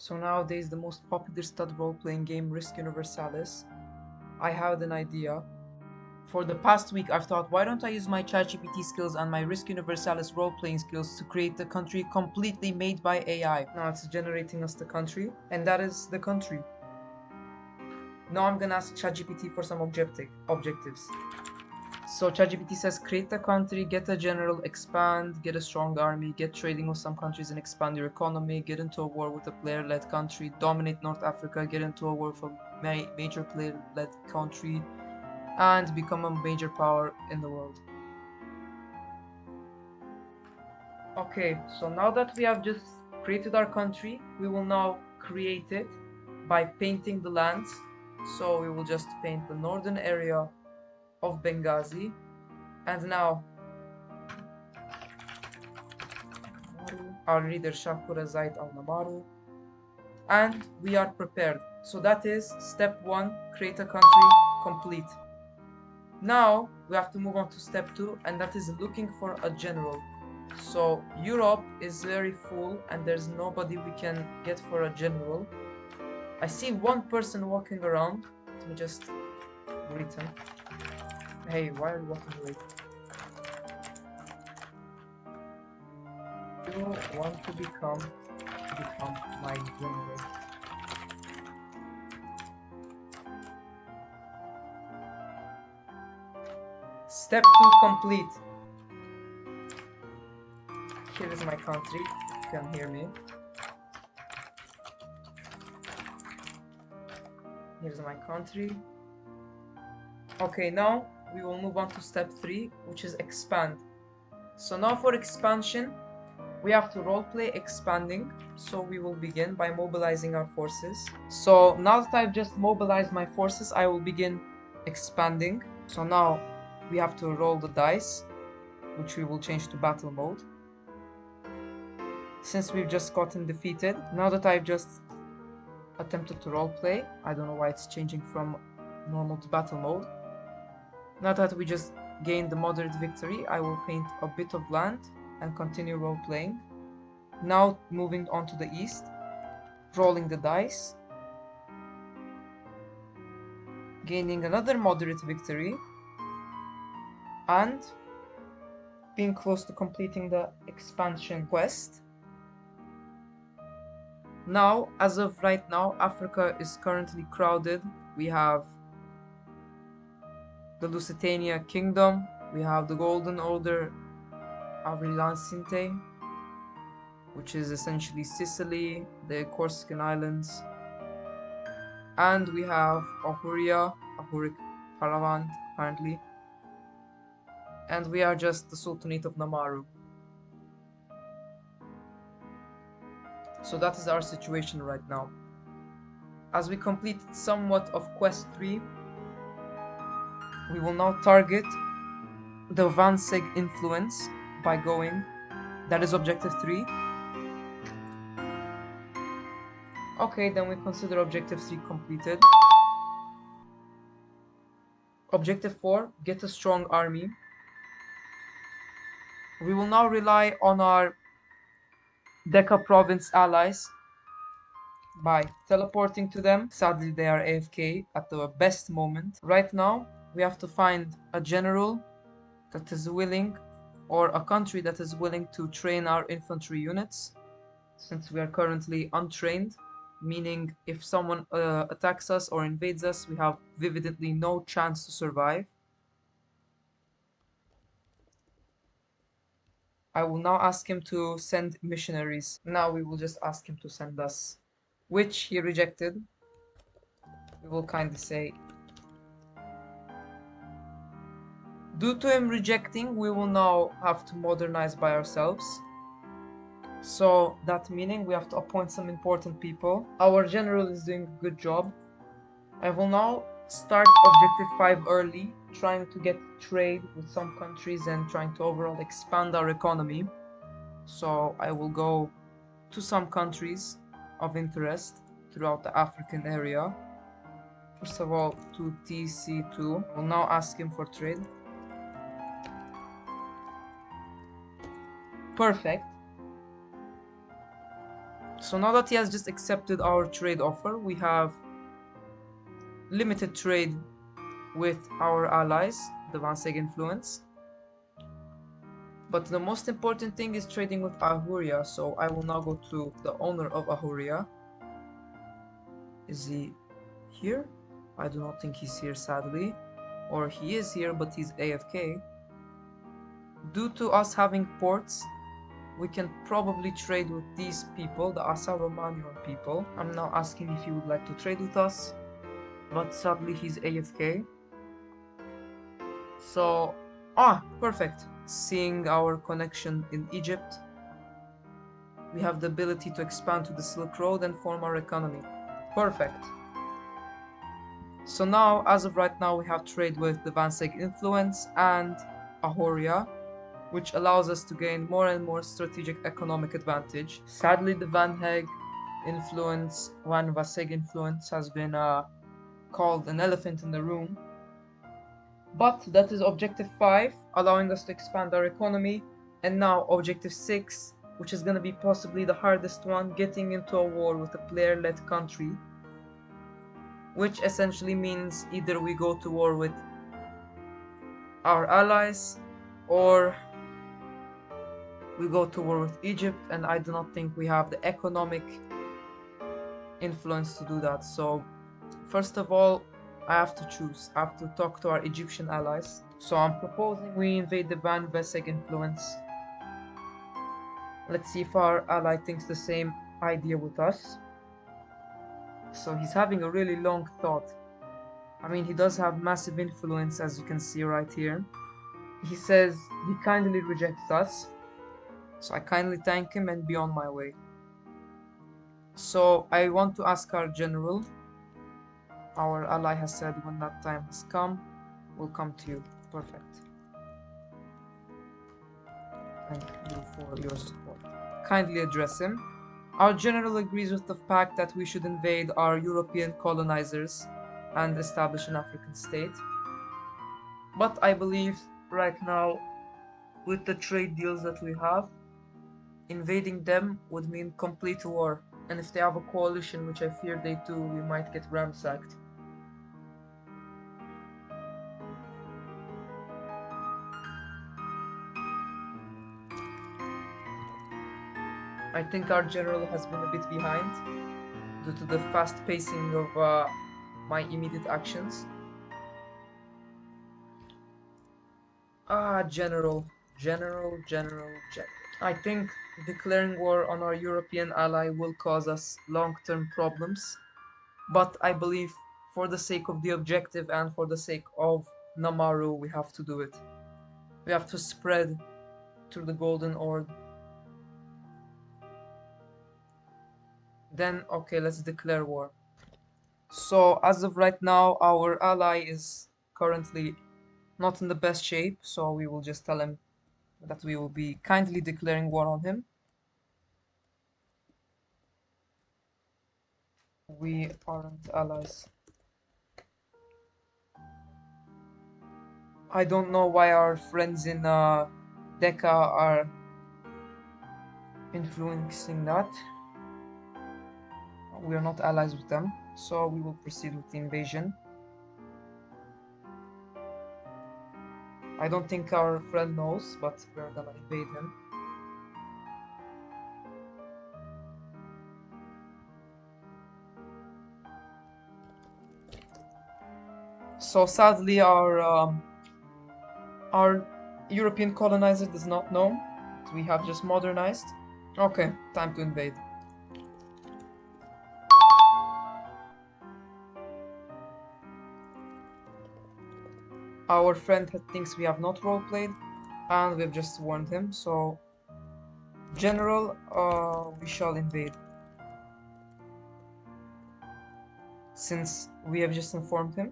So nowadays the most popular stud role-playing game, Risk Universalis. I had an idea. For the past week I've thought, why don't I use my ChatGPT skills and my Risk Universalis role-playing skills to create a country completely made by AI. Now it's generating us the country, and that is the country. Now I'm gonna ask ChatGPT for some objectives. So ChatGPT says create a country, get a general, expand, get a strong army, get trading with some countries and expand your economy, get into a war with a player-led country, dominate North Africa, get into a war with a major player-led country, and become a major power in the world. Okay, so now that we have just created our country, we will now create it by painting the lands. So we will just paint the northern area of Benghazi, and now our leader Shakura Zaid al-Namaru, and we are prepared. So that is step 1, create a country, complete. Now we have to move on to step 2, and that is looking for a general. So Europe is very full and there's nobody we can get for a general. I see one person walking around. Let me just greet him. Hey, why are you walking away? You want to become my general. Step 2 complete. Here is my country. You can hear me. Here's my country. Okay, now we will move on to step 3, which is expand. So now for expansion, we have to roleplay expanding. So we will begin by mobilizing our forces. So now that I've just mobilized my forces, I will begin expanding. So now we have to roll the dice, which we will change to battle mode. Since we've just gotten defeated, now that I've just attempted to roleplay, I don't know why it's changing from normal to battle mode. Now that we just gained the moderate victory, I will paint a bit of land and continue role-playing. Now moving on to the east, rolling the dice, gaining another moderate victory, and being close to completing the expansion quest. Now, as of right now, Africa is currently crowded. We have the Lusitania Kingdom, we have the Golden Order Avrilancinte, which is essentially Sicily, the Corsican Islands, and we have Ahurik Paravant apparently, and we are just the Sultanate of Namaru. So that is our situation right now. As we completed somewhat of quest 3, we will now target the Vanseg influence by going, that is objective 3. Okay, then we consider objective 3 completed. Objective 4, get a strong army. We will now rely on our Decca province allies by teleporting to them. Sadly, they are AFK at the best moment. Right now, we have to find a general that is willing, or a country that is willing to train our infantry units, since we are currently untrained, meaning if someone attacks us or invades us, we have vividly no chance to survive. I will now ask him to send missionaries. Now we will just ask him to send us, which he rejected. We will kindly say, due to him rejecting, we will now have to modernize by ourselves. So that meaning we have to appoint some important people. Our general is doing a good job. I will now start objective 5 early, trying to get trade with some countries and trying to overall expand our economy. So I will go to some countries of interest throughout the African area. First of all, to TC2. I will now ask him for trade. Perfect. So now that he has just accepted our trade offer, we have limited trade with our allies, the Vanseg influence. But the most important thing is trading with Ahuria, so I will now go to the owner of Ahuria. Is he here? I do not think he's here, sadly. Or he is here, but he's AFK. Due to us having ports, we can probably trade with these people, the Asa Romanian people. I'm now asking if he would like to trade with us, but sadly he's AFK. So, perfect. Seeing our connection in Egypt, we have the ability to expand to the Silk Road and form our economy. Perfect. So now, as of right now, we have trade with the Vanseg influence and Ahoria, which allows us to gain more and more strategic economic advantage. Sadly, the Van Vaseg influence has been called an elephant in the room. But that is objective 5, allowing us to expand our economy. And now objective 6, which is going to be possibly the hardest one, getting into a war with a player-led country. Which essentially means either we go to war with our allies or we go to war with Egypt, and I do not think we have the economic influence to do that. So first of all, I have to choose. I have to talk to our Egyptian allies. So I'm proposing we invade the Van Veseg influence. Let's see if our ally thinks the same idea with us. So he's having a really long thought. I mean, he does have massive influence, as you can see right here. He says he kindly rejects us. So I kindly thank him and be on my way. So I want to ask our general. Our ally has said when that time has come, we'll come to you. Perfect. Thank you for your support. Kindly address him. Our general agrees with the fact that we should invade our European colonizers and establish an African state. But I believe right now, with the trade deals that we have, invading them would mean complete war. And if they have a coalition, which I fear they do, we might get ransacked. I think our general has been a bit behind due to the fast pacing of my immediate actions. General. I think declaring war on our European ally will cause us long-term problems, but I believe for the sake of the objective and for the sake of Namaru, we have to do it. We have to spread through the Golden Orb. Then, okay, let's declare war. So, as of right now, our ally is currently not in the best shape, so we will just tell him that we will be kindly declaring war on him. We aren't allies. I don't know why our friends in Decca are influencing that. We are not allies with them, so we will proceed with the invasion. I don't think our friend knows, but we're gonna invade him. So sadly, our European colonizer does not know. We have just modernized. Okay, time to invade. Our friend thinks we have not roleplayed, and we've just warned him, so... General, we shall invade. Since we have just informed him.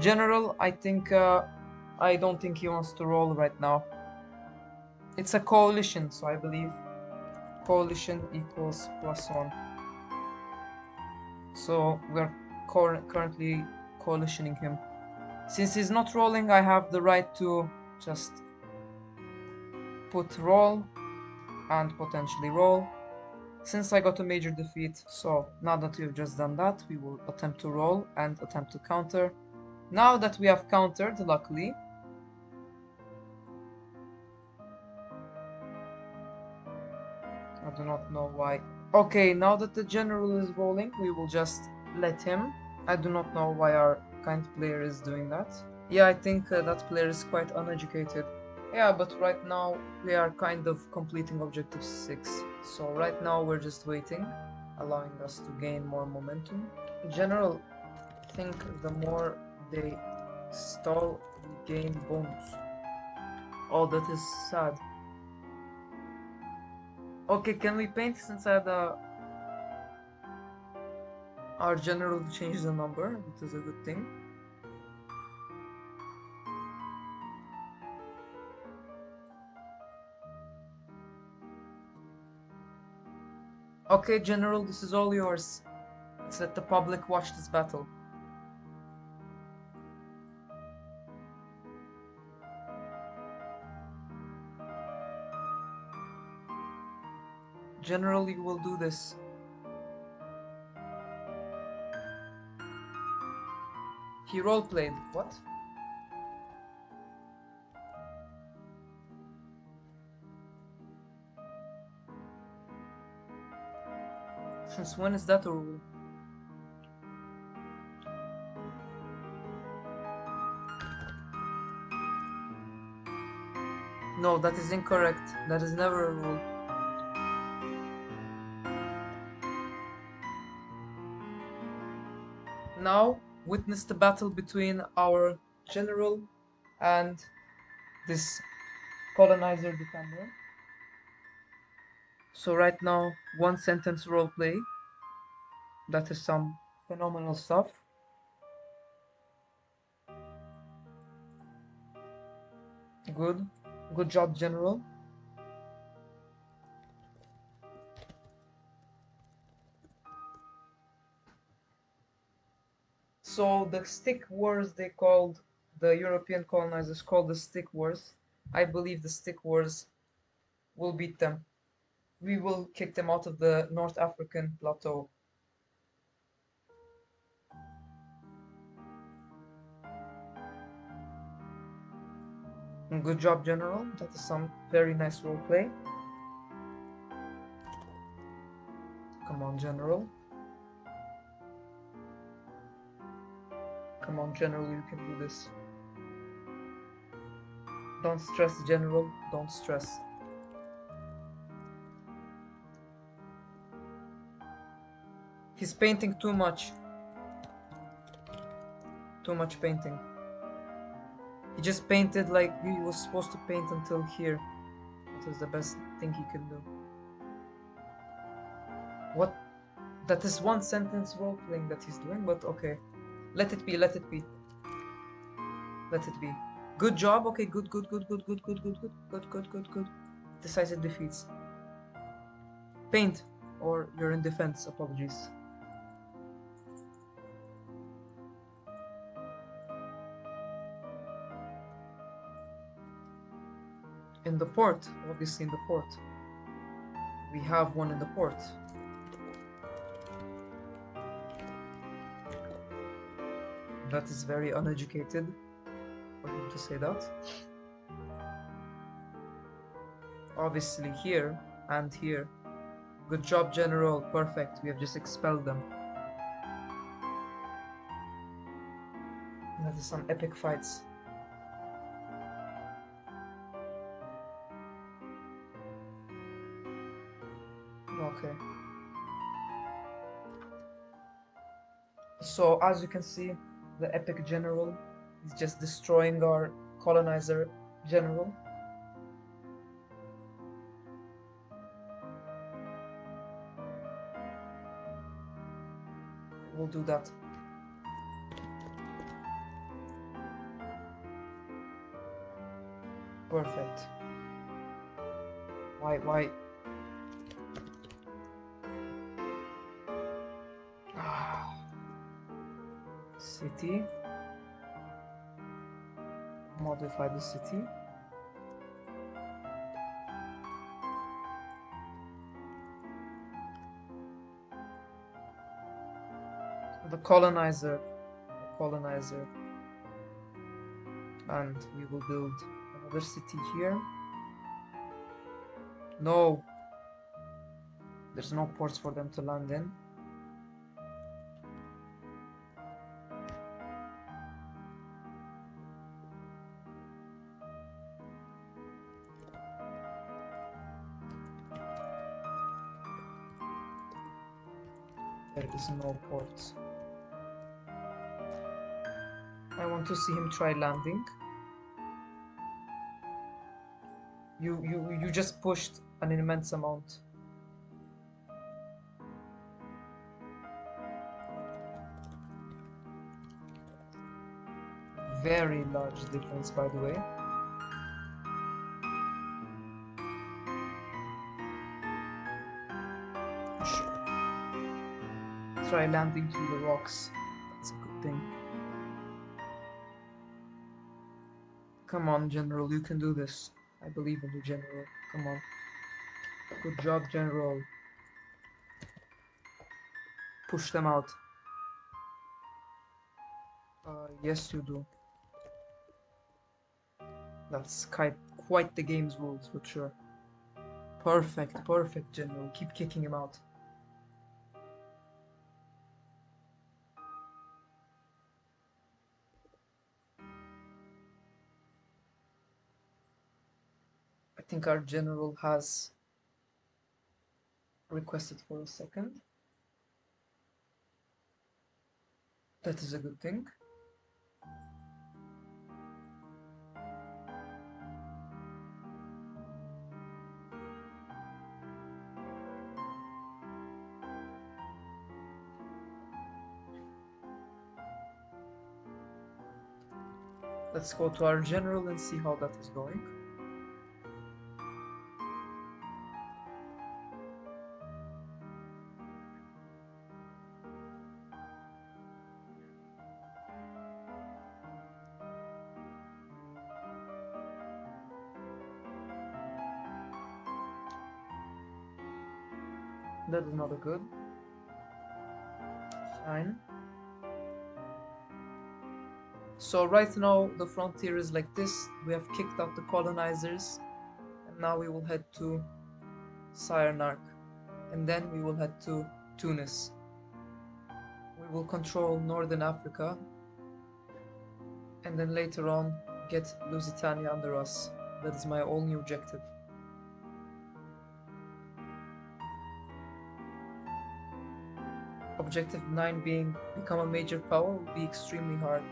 General, I don't think he wants to roll right now. It's a coalition, so I believe coalition equals +1. So we're currently coalitioning him. Since he's not rolling, I have the right to just put roll and potentially roll. Since I got a major defeat, so now that we've just done that, we will attempt to roll and attempt to counter. Now that we have countered, luckily, I do not know why. Okay, now that the general is rolling, we will just let him. I do not know why our kind player is doing that. Yeah, I think that player is quite uneducated. Yeah, but right now we are kind of completing objective 6. So right now we're just waiting, allowing us to gain more momentum. In general, I think the more they stall, we gain bonus. Oh, that is sad. Okay, can we paint since I had our general changed the number? That is a good thing. Okay, general, this is all yours. Let's let the public watch this battle. General, you will do this. He roleplayed. What? Since when is that a rule? No, that is incorrect. That is never a rule. Now, witness the battle between our general and this colonizer defender. So right now, one sentence roleplay. That is some phenomenal stuff. Good. Good job, general. So the stick wars they called, the European colonizers called the stick wars. I believe the stick wars will beat them. We will kick them out of the North African plateau. Good job, General. That is some very nice roleplay. Come on, General. Come on, General, you can do this. Don't stress, General. Don't stress. He's painting too much. Too much painting. He just painted like he was supposed to paint until here. That was the best thing he could do. What? That is one sentence role-playing that he's doing, but okay. Let it be, let it be. Let it be. Good job, okay, good. Decisive defeats. Paint, or you're in defense, apologies. In the port, obviously in the port. We have one in the port. That is very uneducated for him to say that. Obviously here and here. Good job, General. Perfect. We have just expelled them. That is some epic fights. Okay. So as you can see, the epic general is just destroying our colonizer general. We'll do that. Perfect. Why? Ah, city. Modify the city. The colonizer. And we will build another city here. No, there's no ports for them to land in. There is no port. I want to see him try landing. You just pushed an immense amount. Very large difference, by the way. Try landing through the rocks. That's a good thing. Come on, General, you can do this. I believe in you, General. Come on. Good job, General. Push them out. Yes, you do. That's quite the game's rules, but sure. Perfect, General. Keep kicking him out. I think our General has requested for a second. That is a good thing. Let's go to our General and see how that is going. That is not a good. Fine. So right now the frontier is like this. We have kicked out the colonizers, and now we will head to Cyrenarch, and then we will head to Tunis. We will control Northern Africa, and then later on get Lusitania under us. That is my only objective. Objective 9 being become a major power will be extremely hard.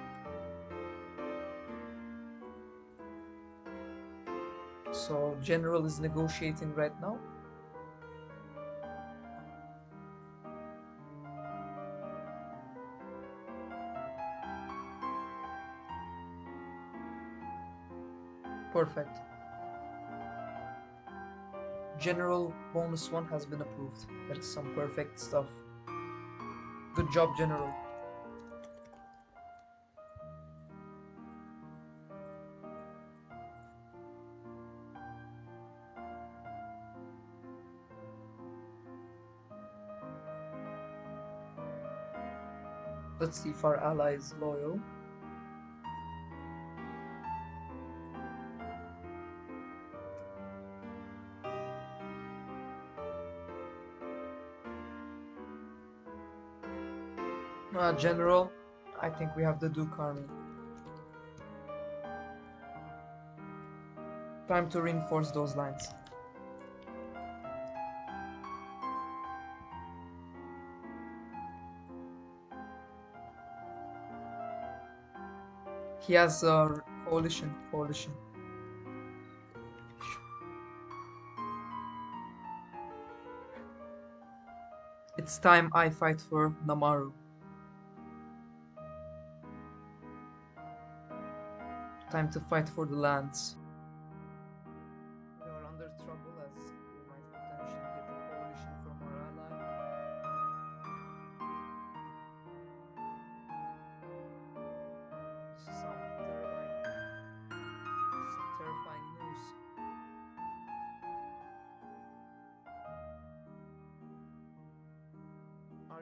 So General is negotiating right now. Perfect. General bonus 1 has been approved. That is some perfect stuff. Good job, General. Let's see if our ally is loyal. General, I think we have the Duke army. Time to reinforce those lines. He has a coalition. It's time I fight for Namaru. Time to fight for the lands. We are under trouble as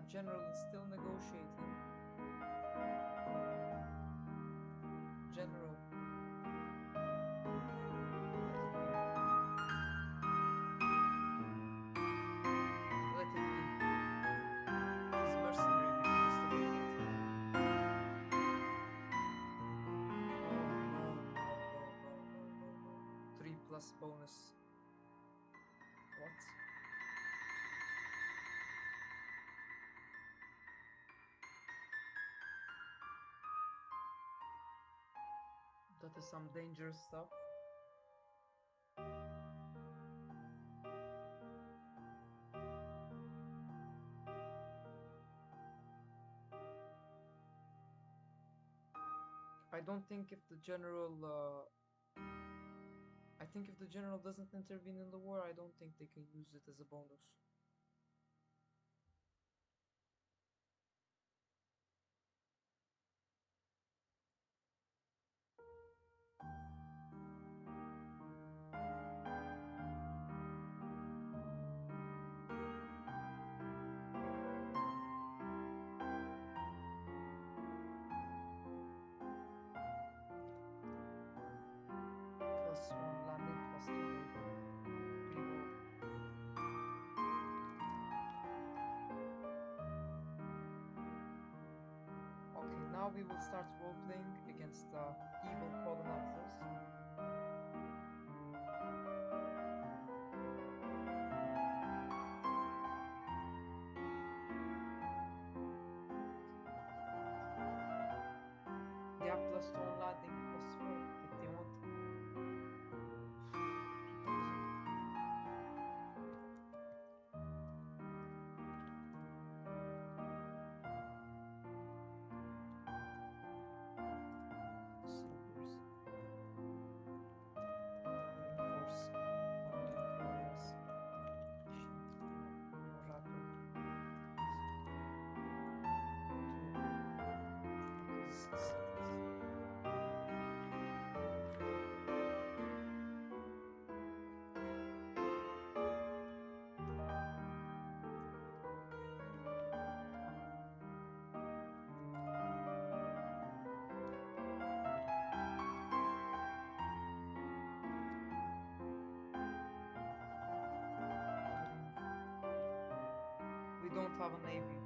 Our general is still negotiating. General. Let it be. He's mercenary, we can just eliminate him. Oh no. 3+ bonus. What? That is some dangerous stuff. I don't think if the general I think if the general doesn't intervene in the war, I don't think they can use it as a bonus. +1 landing, +2 navy. Reroll. Okay, now we will start role-playing against evil colonizers. They have +2 on landing, +4 if they want. Soldiers. Reinforce landing areas. More rapid. We don't have a navy.